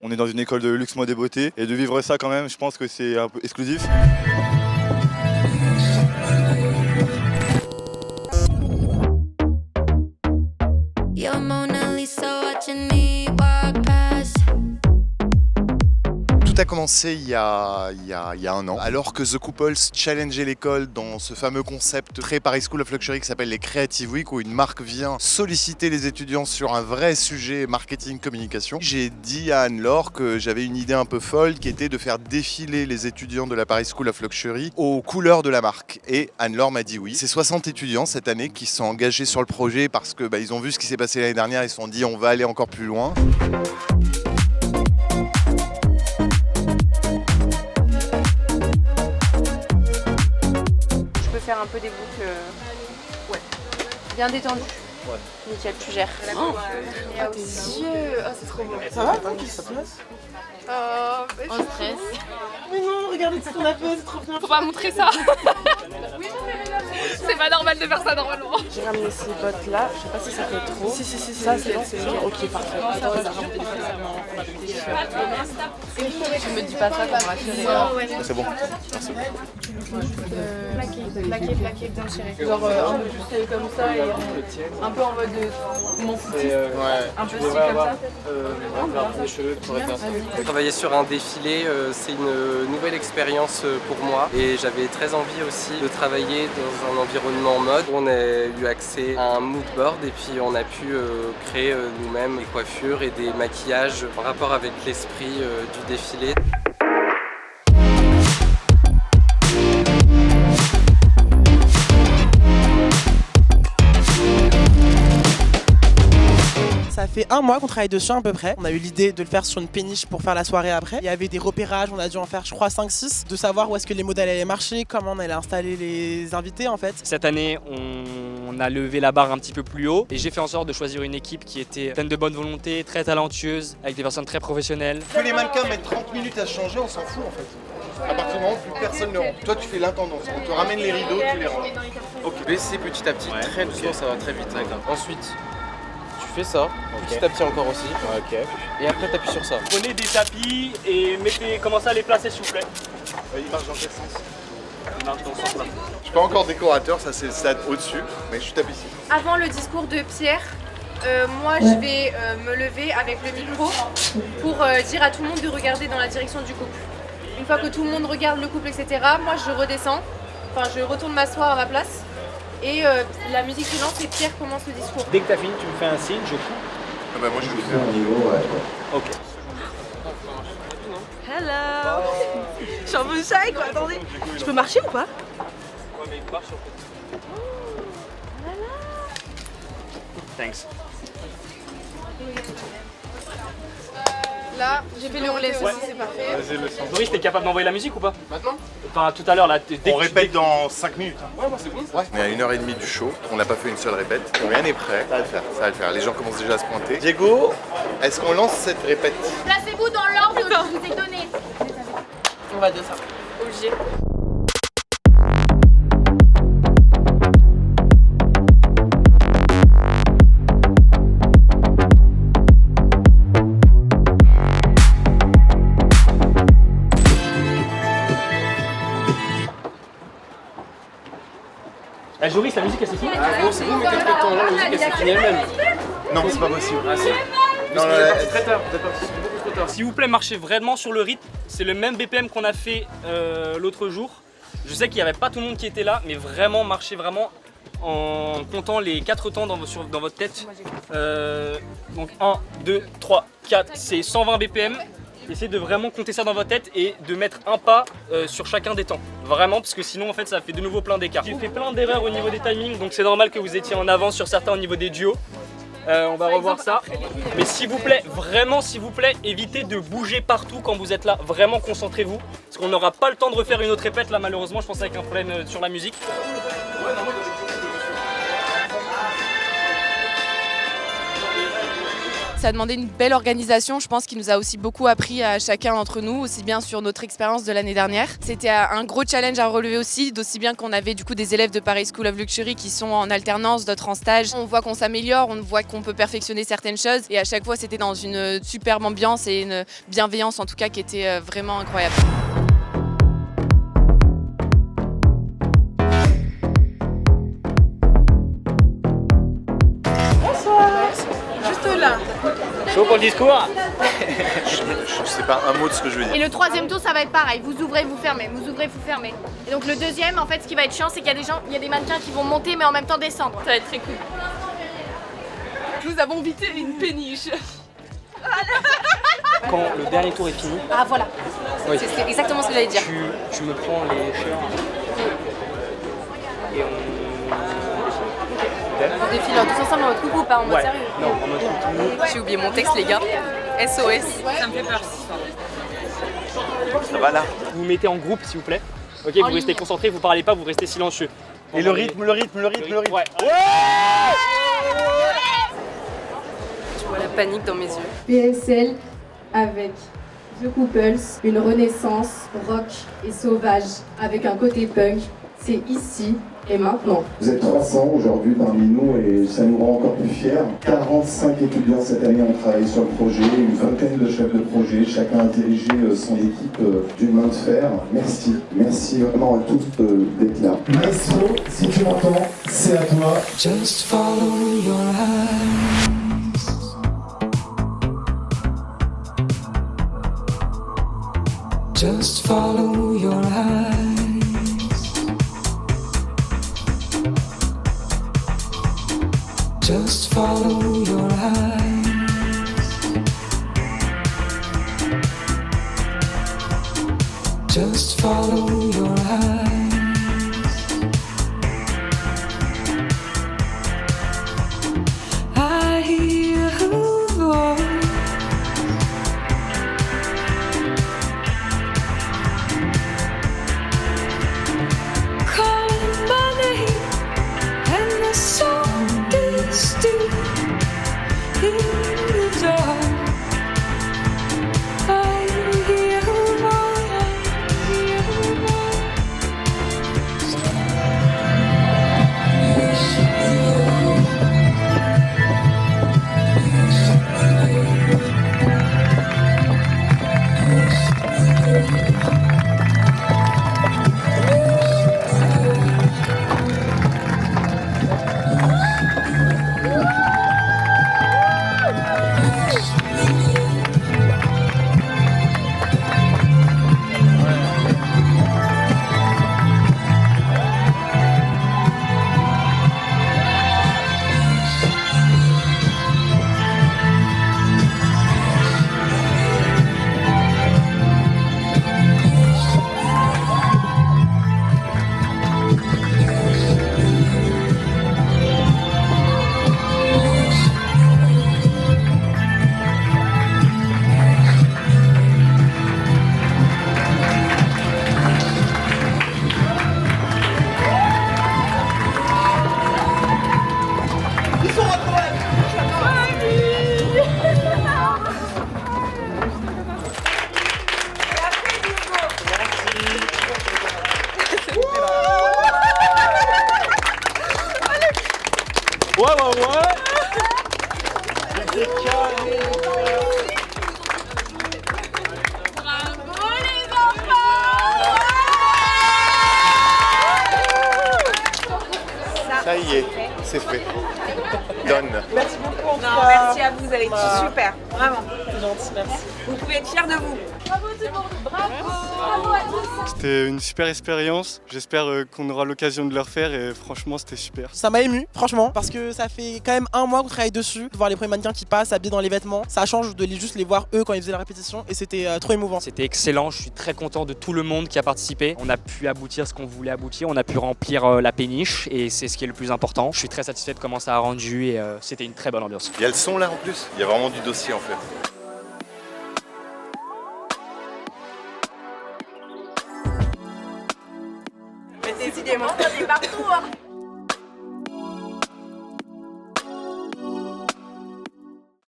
On est dans une école de luxe, mode et beauté, et de vivre ça quand même, je pense que c'est un peu exclusif. Your Mona Lisa watching me walk past. Tout a commencé il y a un an, alors que The Couples challengeait l'école dans ce fameux concept très Paris School of Luxury qui s'appelle les Creative Week, où une marque vient solliciter les étudiants sur un vrai sujet marketing communication. J'ai dit à Anne-Laure que j'avais une idée un peu folle qui était de faire défiler les étudiants de la Paris School of Luxury aux couleurs de la marque. Et Anne-Laure m'a dit oui. C'est 60 étudiants cette année qui sont engagés sur le projet parce que ils ont vu ce qui s'est passé l'année dernière, ils se sont dit on va aller encore plus loin. Faire un peu des boucles bien détendues. Ouais. Nickel, tu gères. Tes yeux, c'est trop beau. Ça va, tranquille, ça place? On stress. Mais non, regardez ce qu'on a fait, c'est trop bien. Faut pas montrer ça. C'est pas normal de faire ça normalement. J'ai ramené ces bottes là, je sais pas si ça fait trop. Si, ça c'est bon, c'est ok, parfait. Attends, ça rentre nécessairement. Tu me dis pas ça pour m'assurer. C'est bon. Plaqué, bien tiré. Genre un peu juste comme ça et un peu en mode mon foutif. Un peu style comme ça. Les cheveux pourraient faire ça. Travailler sur un défilé, c'est une nouvelle expérience pour moi et j'avais très envie aussi de travailler dans un environnement mode. On a eu accès à un mood board et puis on a pu créer nous-mêmes des coiffures et des maquillages en rapport avec l'esprit du défilé. Ça fait un mois qu'on travaille dessus à peu près. On a eu l'idée de le faire sur une péniche pour faire la soirée après. Il y avait des repérages, on a dû en faire je crois 5-6, de savoir où est-ce que les modèles allaient marcher, comment on allait installer les invités en fait. Cette année, on a levé la barre un petit peu plus haut et j'ai fait en sorte de choisir une équipe qui était pleine de bonne volonté, très talentueuse, avec des personnes très professionnelles. Que les mannequins mettent 30 minutes à se changer, on s'en fout en fait. À partir du moment où plus personne ne rentre. Toi tu fais l'intendance, on te ramène les rideaux, tu les ranges. Ok, baissez petit à petit, très doucement, ça va très vite. Ensuite, tu fais ça, petit à petit encore aussi. Et après t'appuies sur ça. Prenez des tapis et commencez à les placer s'il vous plaît. Il marche dans quel sens? Il marche dans ce sens-là. Je suis pas encore décorateur, ça c'est le stade au-dessus, mais je suis tapissier. Avant le discours de Pierre, moi je vais me lever avec le micro pour dire à tout le monde de regarder dans la direction du couple. Une fois que tout le monde regarde le couple, etc., moi je redescends, je retourne m'asseoir à ma place et la musique se lance et Pierre commence le discours. Dès que t'as fini, tu me fais un signe, je coupe. Ah bah moi je le fais. Ok. Hello. Je suis un peu shy quoi, attendez. Je peux marcher ou pas? Thanks. Là, j'ai fait le relais, ça c'est parfait. Vas-y le son. Doris, t'es capable d'envoyer la musique ou pas? Maintenant? Enfin, tout à l'heure là. On répète dans 5 minutes. Ouais, moi c'est bon. Ouais. On est à 1h30 du show, on n'a pas fait une seule répète. Rien n'est prêt. Ça va le faire, ça va le faire. Les gens commencent déjà à se pointer. Diego, est-ce qu'on lance cette répète? Placez-vous dans l'ordre que je vous ai donné. On va de ça. Obligé. Eh Joris, la musique elle s'est finie? Bon, c'est bon, mais quelques temps là, la musique elle s'est finie elle-même. Non, c'est pas possible. Ah si? Non, on est parti très tard, on est parti beaucoup trop tard. S'il vous plaît, marchez vraiment sur le rythme. C'est le même BPM qu'on a fait l'autre jour. Je sais qu'il n'y avait pas tout le monde qui était là, mais vraiment, marchez vraiment en comptant les 4 temps dans votre tête. Donc 1, 2, 3, 4, c'est 120 BPM. Essayez de vraiment compter ça dans votre tête et de mettre un pas sur chacun des temps. Vraiment, parce que sinon en fait ça fait de nouveau plein d'écarts. J'ai fait plein d'erreurs au niveau des timings, donc c'est normal que vous étiez en avance sur certains au niveau des duos. On va revoir ça. Mais s'il vous plaît, vraiment s'il vous plaît, évitez de bouger partout quand vous êtes là. Vraiment concentrez-vous. Parce qu'on n'aura pas le temps de refaire une autre répète là malheureusement, je pense avec un problème sur la musique. Ça a demandé une belle organisation, je pense, qui nous a aussi beaucoup appris à chacun d'entre nous, aussi bien sur notre expérience de l'année dernière. C'était un gros challenge à relever aussi, d'aussi bien qu'on avait du coup des élèves de Paris School of Luxury qui sont en alternance, d'autres en stage. On voit qu'on s'améliore, on voit qu'on peut perfectionner certaines choses et à chaque fois c'était dans une superbe ambiance et une bienveillance en tout cas qui était vraiment incroyable. Chaud pour le discours? Je sais pas un mot de ce que je veux dire. Et le troisième tour, ça va être pareil. Vous ouvrez, vous fermez, vous ouvrez, vous fermez. Et donc le deuxième, en fait, ce qui va être chiant, c'est qu'il y a des gens, il y a des mannequins qui vont monter mais en même temps descendre. Ça va être très cool. Nous avons vité une péniche. Quand le dernier tour est fini, Ah voilà. oui, C'est exactement ce que j'allais dire. tu me prends les cheurs et On défile tous ensemble en mode coucou, pas en mode Ouais, sérieux. non, en mode coucou. J'ai oublié mon texte les gars. SOS. Ça me fait peur. Ça va là? Vous vous mettez en groupe s'il vous plaît. Ok, vous restez concentrés, vous parlez pas, vous restez silencieux. Et le rythme. Ouais. Je vois la panique dans mes yeux. PSL avec The Couples, une renaissance rock et sauvage avec un côté punk. C'est ici et maintenant. Vous êtes 300 aujourd'hui parmi nous et ça nous rend encore plus fiers. 45 étudiants cette année ont travaillé sur le projet, une vingtaine de chefs de projet, chacun a dirigé son équipe d'une main de fer. Merci, merci vraiment à tous d'être là. Maestro, si tu m'entends, c'est à toi. Just follow your eyes. Just follow your eyes. Just follow your eyes. Just follow your eyes. I hear her voice. Calling my name, and the song is still in the dark. I hear her voice, I hear her voice. Ça y est, c'est fait. Donne. Merci beaucoup. Merci à vous, vous avez été super. Vraiment. C'est gentil, merci. Vous pouvez être fiers de vous. Bravo tout le monde. Bravo. Bravo à tous. C'était une super expérience. J'espère qu'on aura l'occasion de le refaire et franchement, c'était super. Ça m'a ému, franchement, parce que ça fait quand même un mois qu'on travaille dessus. De voir les premiers mannequins qui passent habillés dans les vêtements, ça change de juste les voir eux quand ils faisaient la répétition et c'était trop émouvant. C'était excellent, je suis très content de tout le monde qui a participé. On a pu aboutir ce qu'on voulait aboutir, on a pu remplir la péniche et c'est ce qui est le plus important. Je suis très satisfait de comment ça a rendu et c'était une très bonne ambiance. Il y a le son là en plus. Il y a vraiment du dossier en fait. Mais décidément, on est partout.